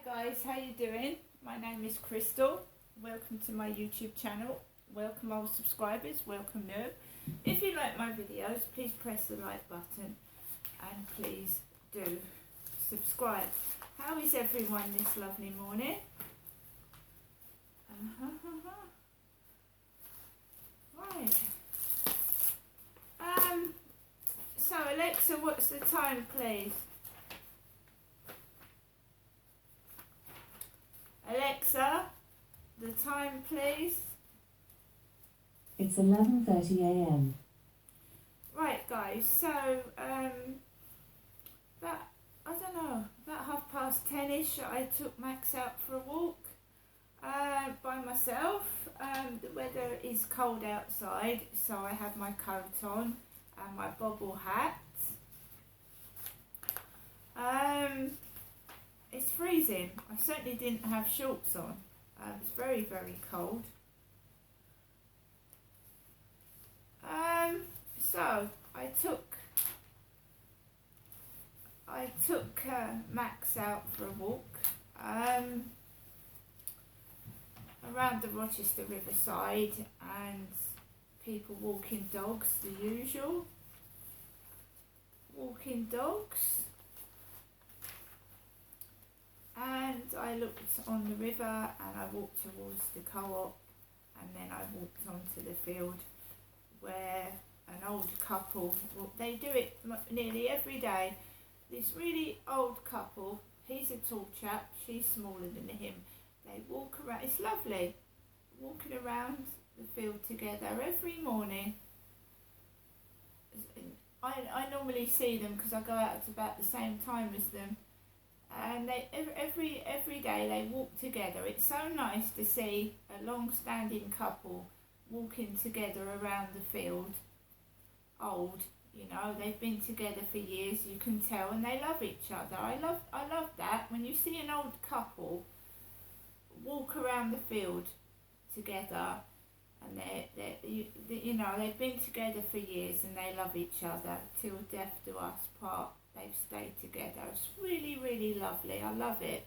Guys, how you doing? My name is Crystal. Welcome to my YouTube channel. Welcome old subscribers, welcome new. If you like my videos, please press the like button and please do subscribe. How is everyone this lovely morning? Right. So Alexa, what's the time, please? Alexa, the time, please. It's 11:30 a.m. Right, guys. So about 10:30ish, I took Max out for a walk by myself. The weather is cold outside, so I have my coat on and my bobble hat. It's freezing. I certainly didn't have shorts on. It's very, very cold. So I took Max out for a walk around the Rochester Riverside, and people walking dogs, the usual. Walking dogs. And I looked on the river and I walked towards the co-op, and then I walked onto the field where an old couple, they do it nearly every day. This really old couple, he's a tall chap, she's smaller than him. They walk around, it's lovely, walking around the field together every morning. I normally see them because I go out at about the same time as them. And they every day they walk together. It's so nice to see a long-standing couple walking together around the field. Old, you know, they've been together for years. You can tell, and they love each other. I love that when you see an old couple walk around the field together, and you know, they've been together for years and they love each other till death do us part. They've stayed together. It's really, really lovely. I love it.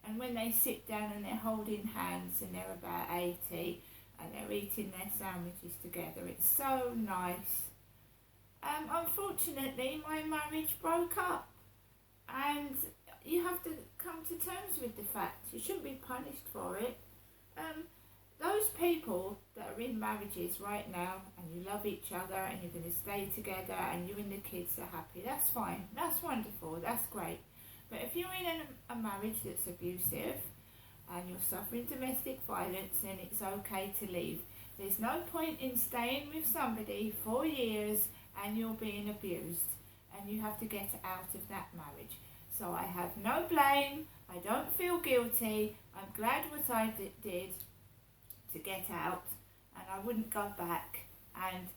And when they sit down and they're holding hands and they're about 80 and they're eating their sandwiches together, it's so nice. Unfortunately, my marriage broke up, and you have to come to terms with the fact. You shouldn't be punished for it. Those people that are in marriages right now and you love each other and you're going to stay together and you and the kids are happy, that's fine, that's wonderful, that's great. But if you're in a marriage that's abusive and you're suffering domestic violence, then it's okay to leave. There's no point in staying with somebody for years and you're being abused, and you have to get out of that marriage. So I have no blame, I don't feel guilty, I'm glad what I did to get out, and I wouldn't go back. And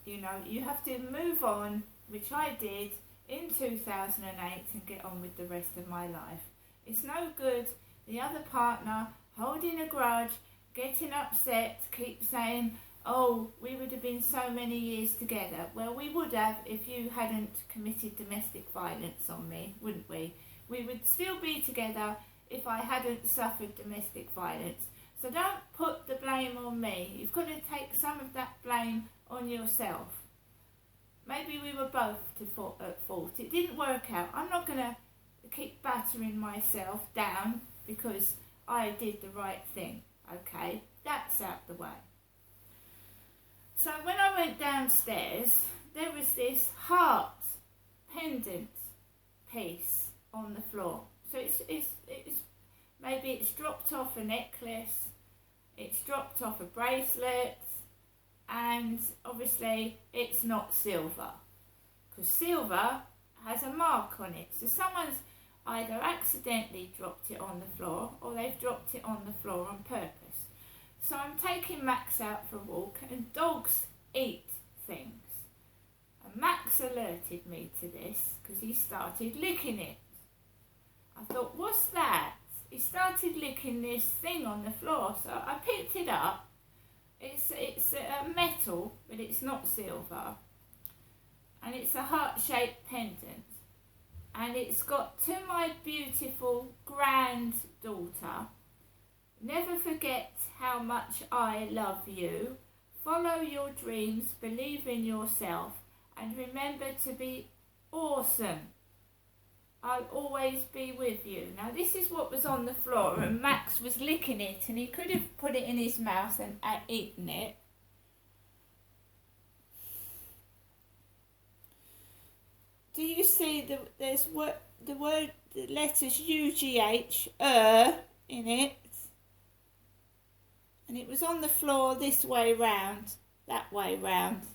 you know, you have to move on, which I did in 2008, and get on with the rest of my life. It's no good the other partner holding a grudge, getting upset, keep saying, oh, we would have been so many years together. Well, we would have if you hadn't committed domestic violence on me, wouldn't we? We would still be together if I hadn't suffered domestic violence. So don't put the blame on me. You've got to take some of that blame on yourself. Maybe we were both at fault. It didn't work out. I'm not going to keep battering myself down because I did the right thing. Okay, that's out the way. So when I went downstairs, there was this heart pendant piece on the floor. So it's maybe it's dropped off a necklace, it's dropped off a bracelet, and obviously it's not silver, because silver has a mark on it. So someone's either accidentally dropped it on the floor or they've dropped it on the floor on purpose. So I'm taking Max out for a walk, and dogs eat things. And Max alerted me to this because he started licking it. I thought, what's that? He started licking this thing on the floor, so I picked it up. It's a metal, but it's not silver. And it's a heart-shaped pendant. And it's got, "To my beautiful granddaughter, never forget how much I love you. Follow your dreams, believe in yourself, and remember to be awesome. I'll always be with you." Now this is what was on the floor, and Max was licking it, and he could have put it in his mouth and eaten it. Do you see the letters UGH in it? And it was on the floor this way round, that way round.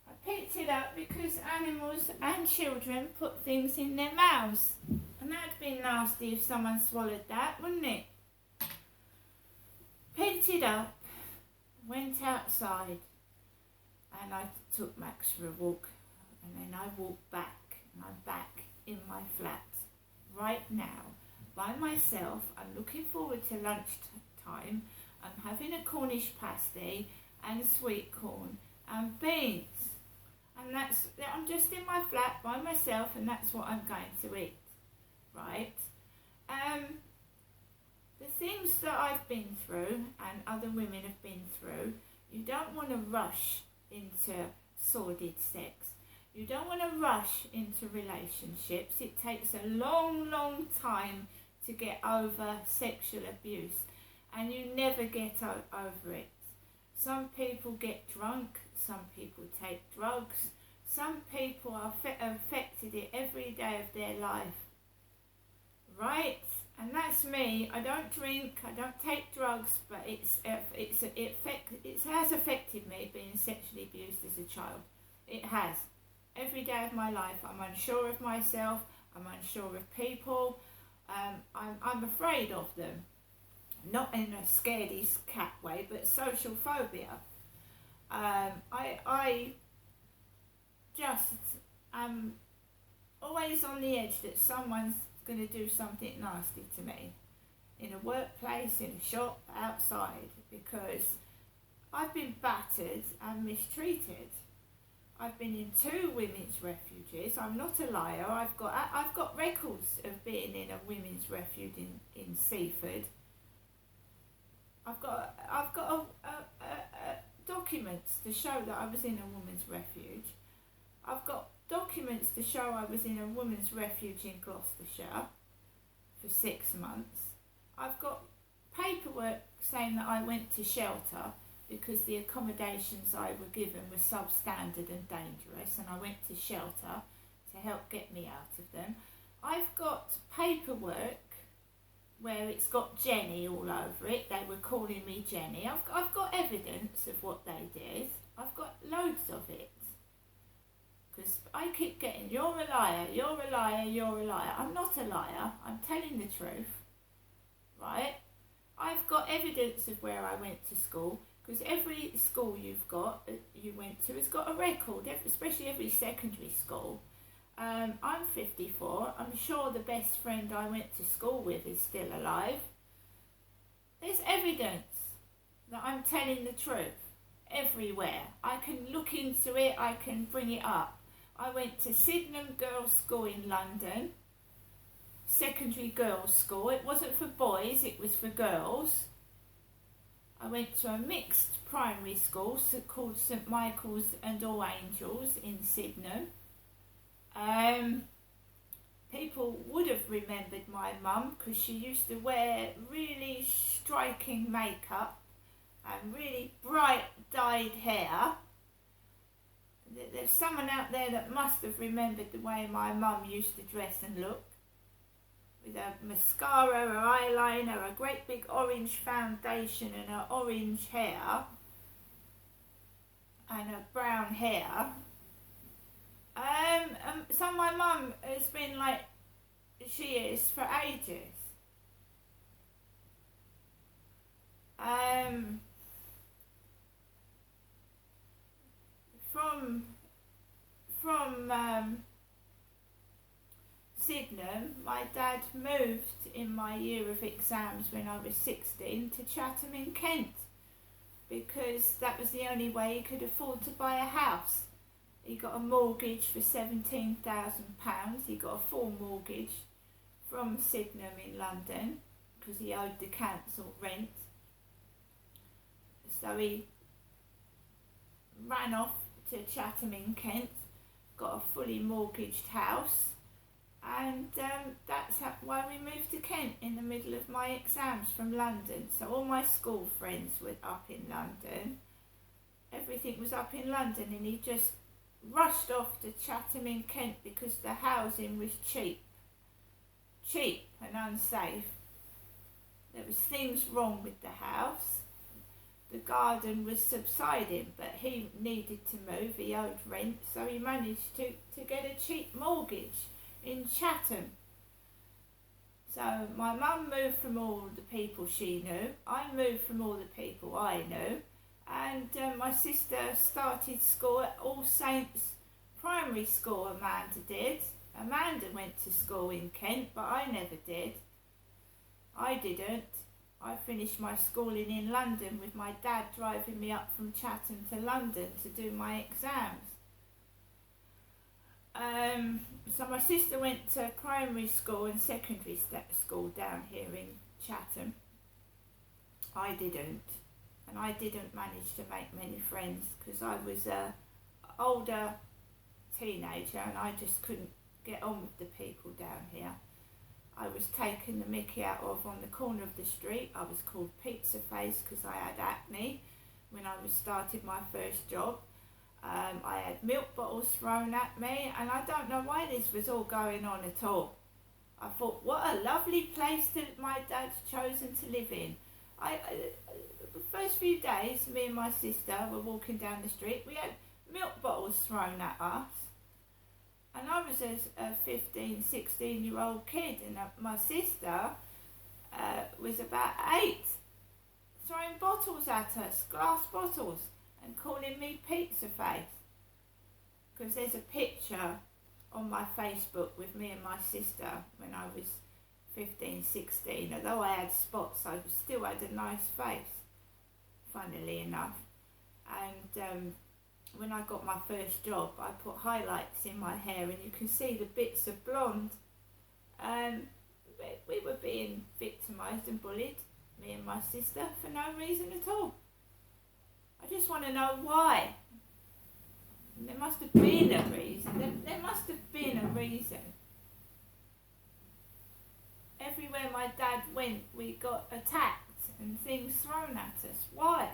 I picked it up because animals and children put things in their mouths. And that'd be nasty if someone swallowed that, wouldn't it? Picked it up, went outside, and I took Max for a walk. And then I walked back, and I'm back in my flat right now by myself. I'm looking forward to lunchtime. I'm having a Cornish pasty and sweet corn and beans. And I'm just in my flat by myself, and that's what I'm going to eat, right? The things that I've been through and other women have been through, you don't want to rush into sordid sex. You don't want to rush into relationships. It takes a long, long time to get over sexual abuse, and you never get over it. Some people get drunk, some people take drugs, some people are affected it every day of their life, right? And that's me. I don't drink, I don't take drugs, but it has affected me being sexually abused as a child. It has. Every day of my life, I'm unsure of myself, I'm unsure of people, I'm afraid of them. Not in a scaredy cat way, but social phobia. I just am always on the edge that someone's going to do something nasty to me. In a workplace, in a shop, outside, because I've been battered and mistreated. I've been in 2 women's refuges. I'm not a liar. I've got records of being in a women's refuge in Seaford. I've got documents to show that I was in a women's refuge. I've got documents to show I was in a women's refuge in Gloucestershire for 6 months. I've got paperwork saying that I went to shelter because the accommodations I were given were substandard and dangerous, and I went to shelter to help get me out of them. I've got paperwork where it's got Jenny all over it. They were calling me Jenny. I've got evidence of what they did. I've got loads of it. Because I keep getting, "You're a liar, you're a liar, you're a liar." I'm not a liar. I'm telling the truth. Right? I've got evidence of where I went to school. Because every school you went to has got a record, especially every secondary school. I'm 54. I'm sure the best friend I went to school with is still alive. There's evidence that I'm telling the truth everywhere. I can look into it, I can bring it up. I went to Sydenham Girls' School in London, secondary girls' school. It wasn't for boys, it was for girls. I went to a mixed primary school called St Michael's and All Angels in Sydenham. People would have remembered my mum because she used to wear really striking makeup and really bright dyed hair. There's someone out there that must have remembered the way my mum used to dress and look. With a mascara, her eyeliner, a great big orange foundation and her orange hair and her brown hair. So my mum has been like she is for ages. From Sydenham, my dad moved in my year of exams when I was 16 to Chatham in Kent because that was the only way he could afford to buy a house. He got a mortgage for £17,000. He got a full mortgage from Sydenham in London because he owed the council rent. So he ran off to Chatham in Kent, got a fully mortgaged house, and that's why we moved to Kent in the middle of my exams from London. So all my school friends were up in London. Everything was up in London, and he just rushed off to Chatham in Kent because the housing was cheap and unsafe. There was things wrong with the house. The garden was subsiding, but he needed to move. He owed rent, so he managed to get a cheap mortgage in Chatham. So my mum moved from all the people she knew. I moved from all the people I knew. And my sister started school at All Saints Primary School, Amanda did. Amanda went to school in Kent, but I never did. I didn't. I finished my schooling in London with my dad driving me up from Chatham to London to do my exams. So my sister went to primary school and secondary school down here in Chatham. I didn't. And I didn't manage to make many friends because I was an older teenager and I just couldn't get on with the people down here. I was taken the mickey out of on the corner of the street. I was called Pizza Face because I had acne when I started my first job. I had milk bottles thrown at me, and I don't know why this was all going on at all. I thought, what a lovely place that my dad's chosen to live in. The first few days, me and my sister were walking down the street. We had milk bottles thrown at us. And I was a 15, 16-year-old kid, and my sister was about 8, throwing bottles at us, glass bottles, and calling me Pizza Face. Because there's a picture on my Facebook with me and my sister when I was 15, 16. Although I had spots, I still had a nice face, funnily enough. And when I got my first job, I put highlights in my hair, and you can see the bits of blonde. We were being victimised and bullied, me and my sister, for no reason at all. I just want to know why. There must have been a reason. There must have been a reason. Everywhere my dad went, we got attacked and things thrown at us. Why?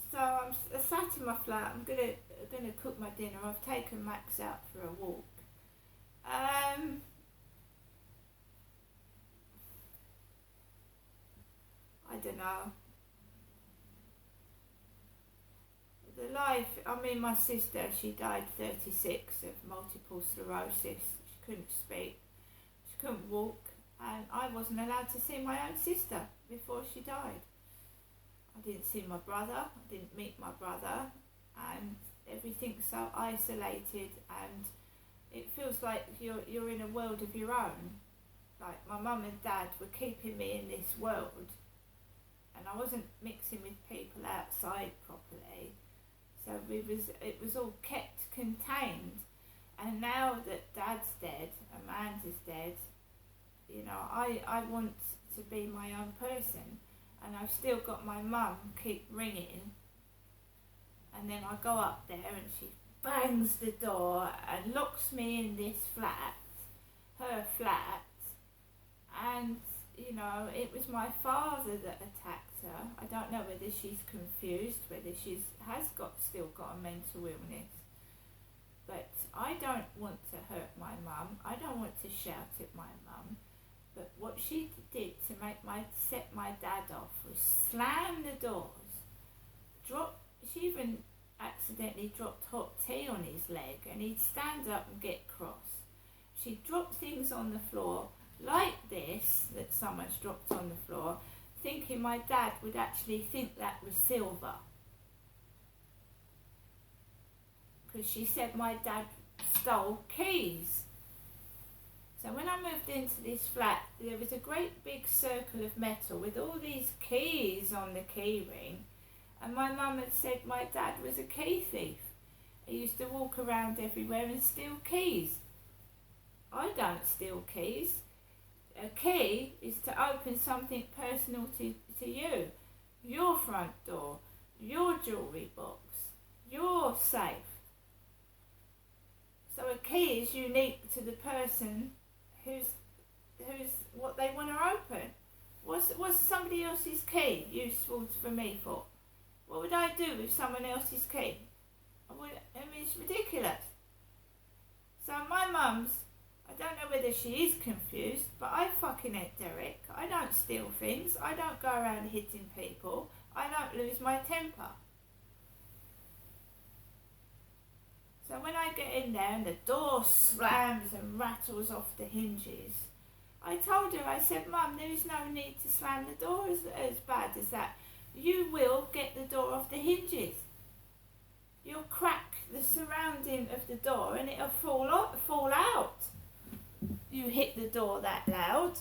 So I'm sat in my flat. I'm gonna cook my dinner. I've taken Max out for a walk. I don't know. The life, my sister, she died 36 of multiple sclerosis. She couldn't speak, she couldn't walk, and I wasn't allowed to see my own sister before she died. I didn't see my brother, I didn't meet my brother, and everything's so isolated, and it feels like you're in a world of your own. Like my mum and dad were keeping me in this world, and I wasn't mixing with people outside properly. So it was all kept contained. And now that Dad's dead, Amanda's dead, I want to be my own person. And I've still got my mum keep ringing. And then I go up there and she bangs the door and locks me in this flat, her flat. And, it was my father that attacked her. I don't know whether she's confused, whether she has still got a mental illness. But I don't want to hurt my mum. I don't want to shout at my mum. But what she did to set my dad off was slam the doors. She even accidentally dropped hot tea on his leg, and he'd stand up and get cross. She dropped things on the floor like this, that someone's dropped on the floor, thinking my dad would actually think that was silver. Because she said my dad stole keys. So when I moved into this flat, there was a great big circle of metal with all these keys on the key ring, And my mum had said my dad was a key thief. He used to walk around everywhere and steal keys. I don't steal keys. A key is to open something personal to you. Your front door, your jewellery box, your safe. So a key is unique to the person who's what they want to open. What's somebody else's key useful for me for? What would I do with someone else's key? I mean, it's ridiculous. So my mum's, I don't know whether she is confused, but I fucking hate Derek. I don't steal things. I don't go around hitting people. I don't lose my temper. So when I get in there and the door slams and rattles off the hinges, I told her, I said, Mum, there is no need to slam the door as bad as that. You will get the door off the hinges. You'll crack the surrounding of the door and it'll fall out. You hit the door that loud,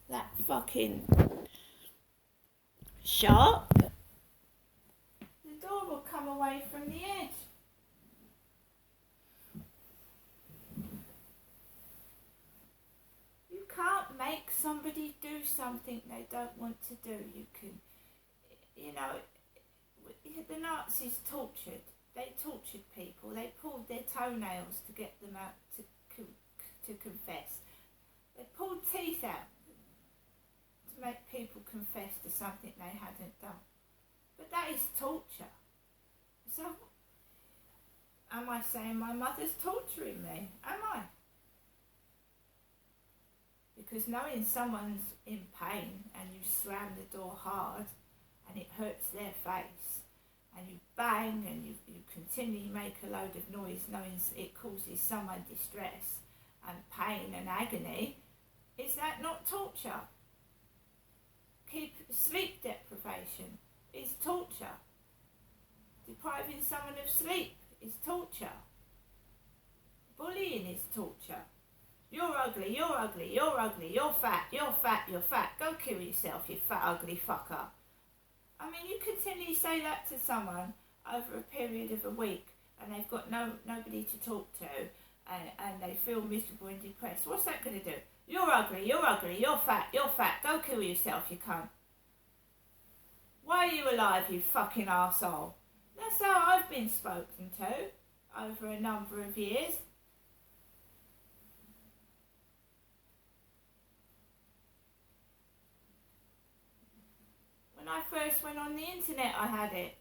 that fucking sharp, the door will come away from the edge. You can't make somebody do something they don't want to do. You can, the Nazis tortured. They tortured people. They pulled their toenails to get them out to confess. They pulled teeth out to make people confess to something they hadn't done. But that is torture. So, am I saying my mother's torturing me? Am I? Because knowing someone's in pain and you slam the door hard and it hurts their face and you bang and you continually make a load of noise knowing it causes someone distress and pain and agony, is that not torture? Sleep deprivation is torture. Depriving someone of sleep is torture. Bullying is torture. You're ugly, you're ugly, you're ugly, you're fat, you're fat, you're fat. Go kill yourself, you fat ugly fucker. I mean, you continually say that to someone over a period of a week and they've got nobody to talk to and they feel miserable and depressed. What's that going to do? You're ugly, you're fat, go kill yourself, you cunt. Why are you alive, you fucking arsehole? That's how I've been spoken to over a number of years. When I first went on the internet, I had it.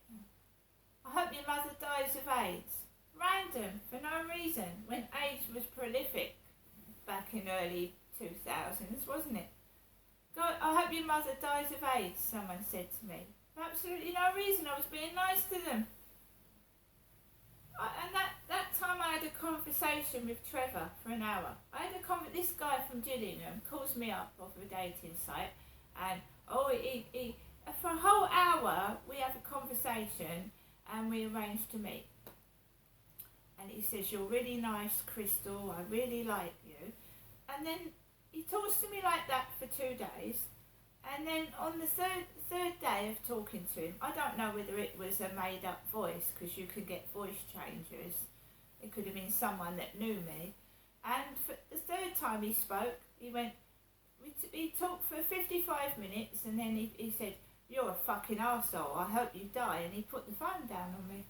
I hope your mother dies of AIDS. Random, for no reason, when AIDS was prolific back in early 2000s, wasn't it? God, I hope your mother dies of AIDS, someone said to me. For absolutely no reason, I was being nice to them. And that time I had a conversation with Trevor for an hour. This guy from Gillingham calls me up off a dating site and he for a whole hour we have a conversation and we arrange to meet. And he says, you're really nice, Crystal, I really like you. And then he talks to me like that for 2 days. And then on the third day of talking to him, I don't know whether it was a made up voice, because you could get voice changers. It could have been someone that knew me. And for the third time he spoke, he talked for 55 minutes and then he said, you're a fucking arsehole, I hope you die. And he put the phone down on me.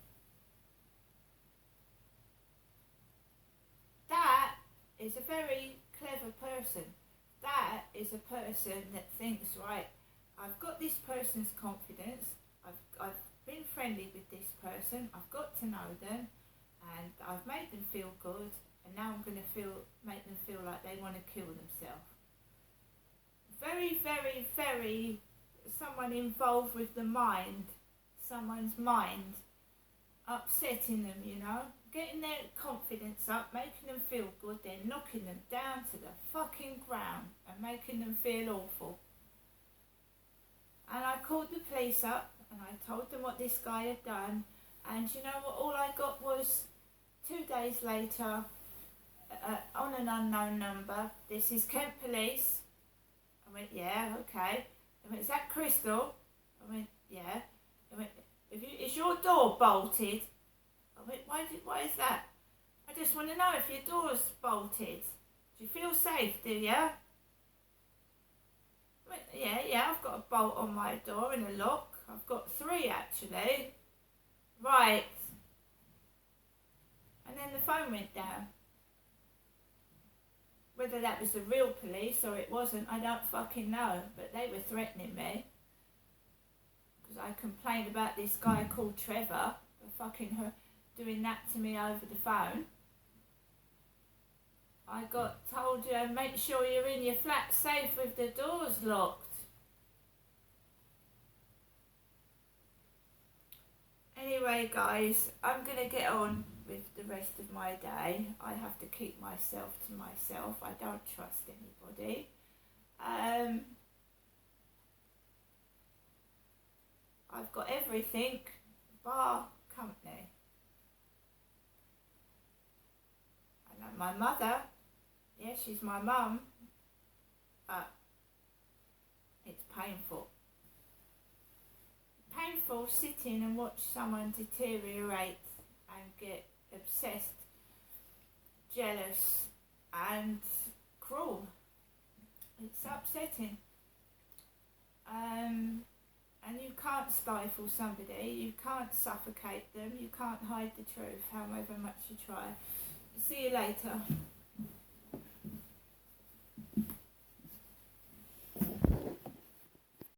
That is a very clever person. That is a person that thinks, right, I've got this person's confidence, I've been friendly with this person, I've got to know them, and I've made them feel good, and now I'm going to make them feel like they want to kill themselves. Very, very, very, someone involved with the mind, someone's mind, upsetting them, getting their confidence up, making them feel good, then knocking them down to the fucking ground and making them feel awful. And I called the police up and I told them what this guy had done, and you know what, all I got was 2 days later on an unknown number, this is Kent Police. I went, yeah, okay. I went, is that Crystal? I went, yeah. I went, Is your door bolted? Why is that? I just want to know if your door's bolted. Do you feel safe, do you? Yeah, I've got a bolt on my door and a lock. I've got 3 actually. Right. And then the phone went down. Whether that was the real police or it wasn't, I don't fucking know. But they were threatening me. Because I complained about this guy called Trevor. Fucking her doing that to me over the phone. I got told, make sure you're in your flat safe with the doors locked. Anyway, guys, I'm going to get on with the rest of my day. I have to keep myself to myself. I don't trust anybody. I've got everything bar company. And my mother, yeah, she's my mum, but it's painful. Painful sitting and watch someone deteriorate and get obsessed, jealous and cruel. It's upsetting. And you can't stifle somebody, you can't suffocate them, you can't hide the truth, however much you try. See you later.